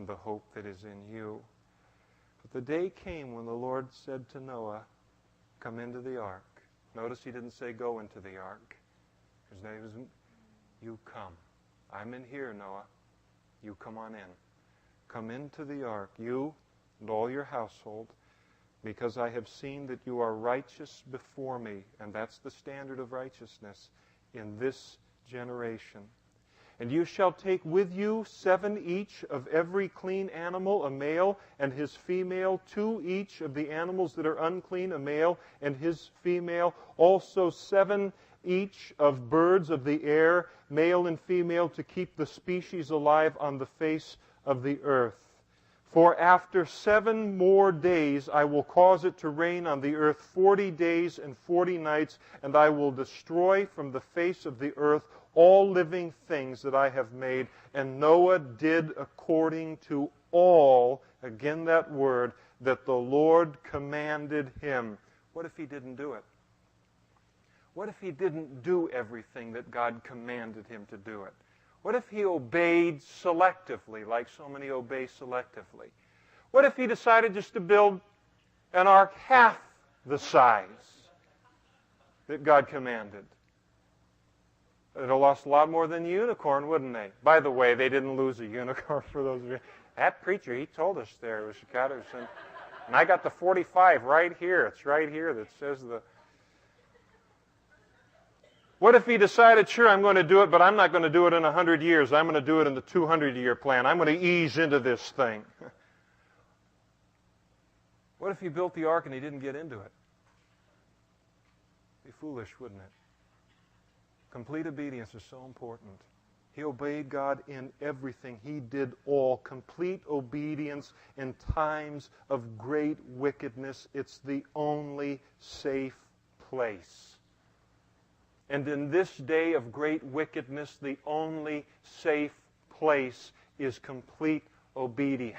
and the hope that is in you. But the day came when the Lord said to Noah, come into the ark. Notice he didn't say go into the ark. His name is, you come. I'm in here, Noah. You come on in. Come into the ark, you and all your household, because I have seen that you are righteous before me, and that's the standard of righteousness in this generation. And you shall take with you 7 each of every clean animal, a male and his female, 2 each of the animals that are unclean, a male and his female, also 7 each of birds of the air, male and female, to keep the species alive on the face of the earth. For after 7 more days I will cause it to rain on the earth 40 days and 40 nights, and I will destroy from the face of the earth all living things that I have made. And Noah did according to all, again that word, that the Lord commanded him. What if he didn't do it? What if he didn't do everything that God commanded him to do it? What if he obeyed selectively, like so many obey selectively? What if he decided just to build an ark half the size that God commanded? They'd have lost a lot more than a unicorn, wouldn't they? By the way, they didn't lose a unicorn, for those of you. That preacher, he told us there it was Chicago. And I got the 45 right here. It's right here that says the... What if he decided, sure, I'm going to do it, but I'm not going to do it in 100 years. I'm going to do it in the 200-year plan. I'm going to ease into this thing. What if he built the ark and he didn't get into it? It'd be foolish, wouldn't it? Complete obedience is so important. He obeyed God in everything. He did all. Complete obedience in times of great wickedness. It's the only safe place. And in this day of great wickedness, the only safe place is complete obedience.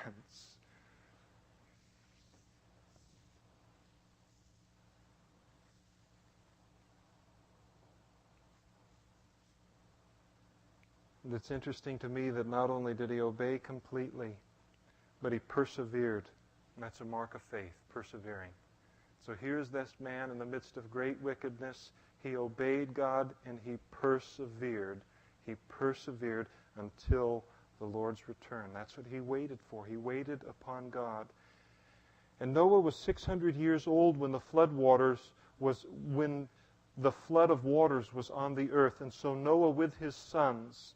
And it's interesting to me that not only did he obey completely, but he persevered. And that's a mark of faith, persevering. So here's this man in the midst of great wickedness. He obeyed God and he persevered. He persevered until the Lord's return. That's what he waited for. He waited upon God. And Noah was 600 years old when the flood of waters was on the earth. And so Noah with his sons,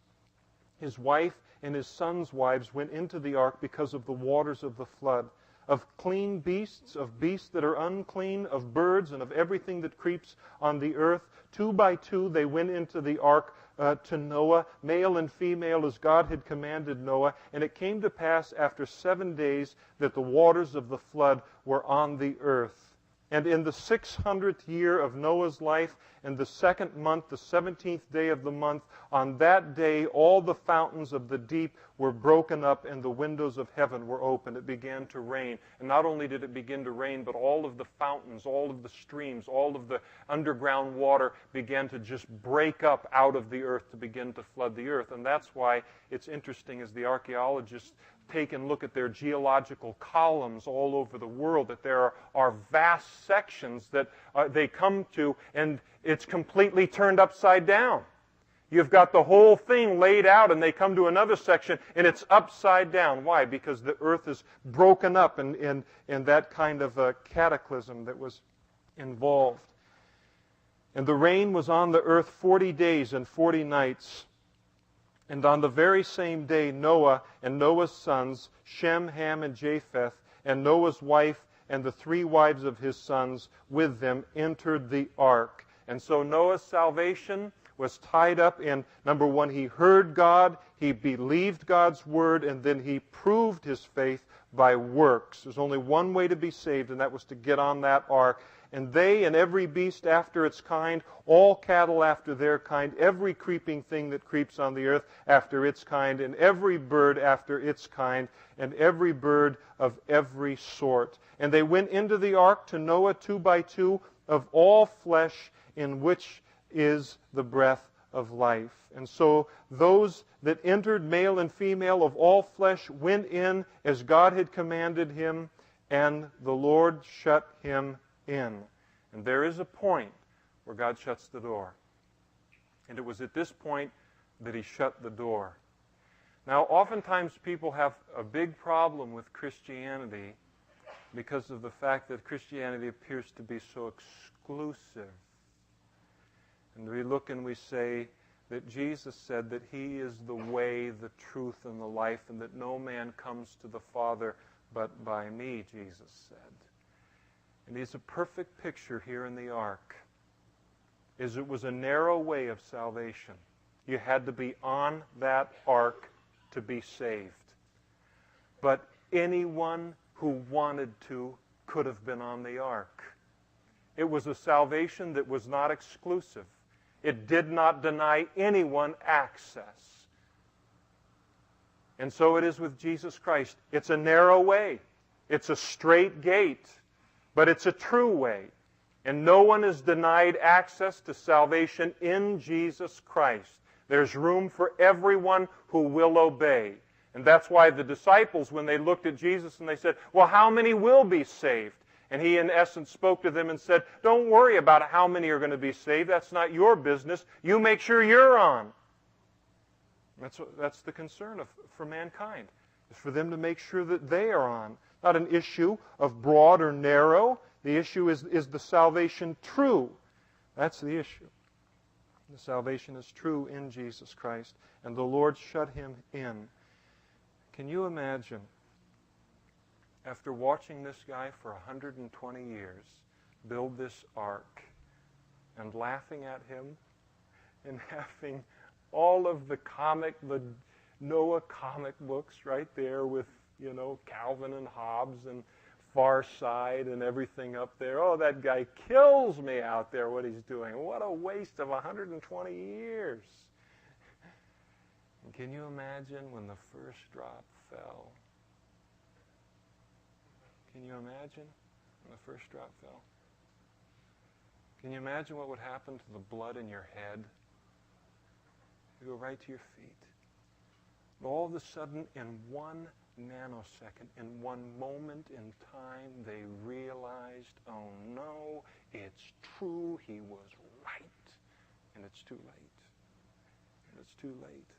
his wife and his sons' wives, went into the ark because of the waters of the flood. Of clean beasts, of beasts that are unclean, of birds, and of everything that creeps on the earth. 2 by 2 they went into the ark to Noah, male and female, as God had commanded Noah. And it came to pass after 7 days that the waters of the flood were on the earth. And in the 600th year of Noah's life, in the 2nd month, the 17th day of the month, on that day all the fountains of the deep were broken up and the windows of heaven were opened. It began to rain. And not only did it begin to rain, but all of the fountains, all of the streams, all of the underground water began to just break up out of the earth to begin to flood the earth. And that's why it's interesting as the archaeologists take and look at their geological columns all over the world, that there are vast sections that they come to, and it's completely turned upside down. You've got the whole thing laid out, and they come to another section, and it's upside down. Why? Because the earth is broken up in that kind of a cataclysm that was involved. And the rain was on the earth 40 days and 40 nights. And on the very same day, Noah and Noah's sons, Shem, Ham, and Japheth, and Noah's wife and the 3 wives of his sons with them entered the ark. And so Noah's salvation was tied up in, number 1, he heard God, he believed God's word, and then he proved his faith by works. There's only one way to be saved, and that was to get on that ark. And they and every beast after its kind, all cattle after their kind, every creeping thing that creeps on the earth after its kind, and every bird after its kind, and every bird of every sort. And they went into the ark to Noah 2 by 2 of all flesh in which is the breath of life. And so those that entered, male and female of all flesh, went in as God had commanded him, and the Lord shut him in. And there is a point where God shuts the door. And it was at this point that he shut the door. Now, oftentimes people have a big problem with Christianity because of the fact that Christianity appears to be so exclusive. And we look and we say that Jesus said that he is the way, the truth, and the life, and that no man comes to the Father but by me, Jesus said. And he's a perfect picture here in the ark. It was a narrow way of salvation. You had to be on that ark to be saved. But anyone who wanted to could have been on the ark. It was a salvation that was not exclusive. It did not deny anyone access. And so it is with Jesus Christ. It's a narrow way. It's a straight gate. But it's a true way. And no one is denied access to salvation in Jesus Christ. There's room for everyone who will obey. And that's why the disciples, when they looked at Jesus and they said, well, how many will be saved? And he, in essence, spoke to them and said, don't worry about how many are going to be saved. That's not your business. You make sure you're on. That's the concern for mankind, is for them to make sure that they are on. Not an issue of broad or narrow. The issue is the salvation true? That's the issue. The salvation is true in Jesus Christ, and the Lord shut him in. Can you imagine, after watching this guy for 120 years build this ark, and laughing at him, and having all of the Noah comic books right there with, Calvin and Hobbes and Far Side and everything up there. Oh, that guy kills me out there, what he's doing. What a waste of 120 years. And can you imagine when the first drop fell? Can you imagine when the first drop fell? Can you imagine what would happen to the blood in your head? It would go right to your feet. And all of a sudden, in one nanosecond, in one moment in time, they realized, oh no, it's true, he was right. And it's too late. And it's too late.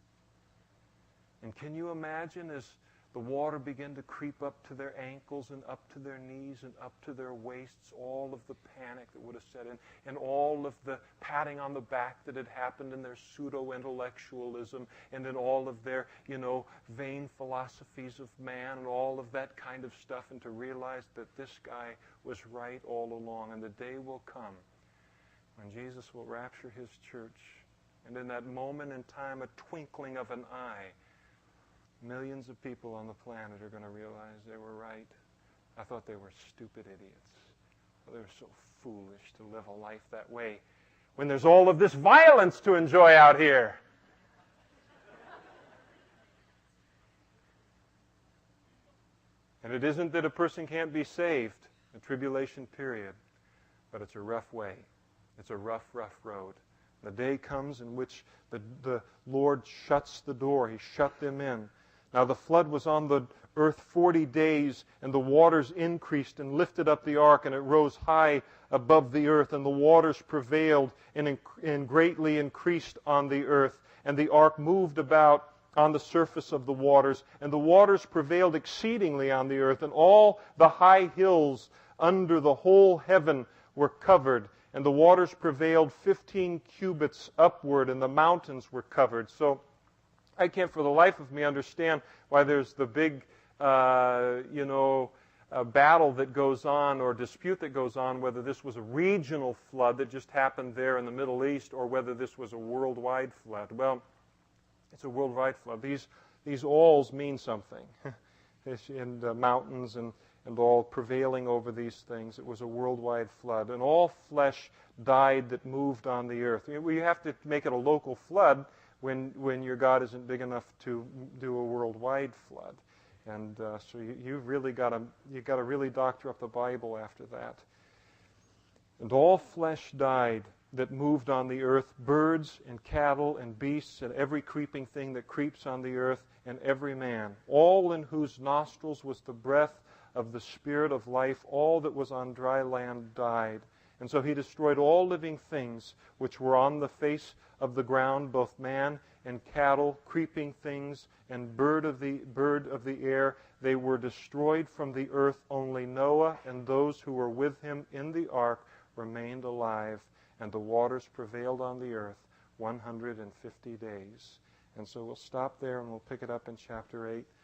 And can you imagine as the water began to creep up to their ankles and up to their knees and up to their waists, all of the panic that would have set in, and all of the patting on the back that had happened in their pseudo-intellectualism, and in all of their, vain philosophies of man and all of that kind of stuff, and to realize that this guy was right all along. And the day will come when Jesus will rapture his church, and in that moment in time, a twinkling of an eye, millions of people on the planet are going to realize they were right. I thought they were stupid idiots. Well, they were so foolish to live a life that way when there's all of this violence to enjoy out here. And it isn't that a person can't be saved, a tribulation period, but it's a rough way. It's a rough, rough road. The day comes in which the Lord shuts the door. He shut them in. Now the flood was on the earth 40 days, and the waters increased and lifted up the ark, and it rose high above the earth, and the waters prevailed and greatly increased on the earth. And the ark moved about on the surface of the waters, and the waters prevailed exceedingly on the earth, and all the high hills under the whole heaven were covered, and the waters prevailed 15 cubits upward, and the mountains were covered. So I can't for the life of me understand why there's the big, battle that goes on or dispute that goes on, whether this was a regional flood that just happened there in the Middle East or whether this was a worldwide flood. Well, it's a worldwide flood. These alls mean something. And mountains and all prevailing over these things. It was a worldwide flood. And all flesh died that moved on the earth. We have to make it a local flood when your God isn't big enough to do a worldwide flood. And so you've really got to really doctor up the Bible after that. And all flesh died that moved on the earth, birds and cattle and beasts and every creeping thing that creeps on the earth, and every man, all in whose nostrils was the breath of the Spirit of life. All that was on dry land died. And so he destroyed all living things which were on the face of the ground, both man and cattle, creeping things, and bird of the air. They were destroyed from the earth. Only Noah and those who were with him in the ark remained alive, and the waters prevailed on the earth 150 days. And so we'll stop there and we'll pick it up in chapter 8.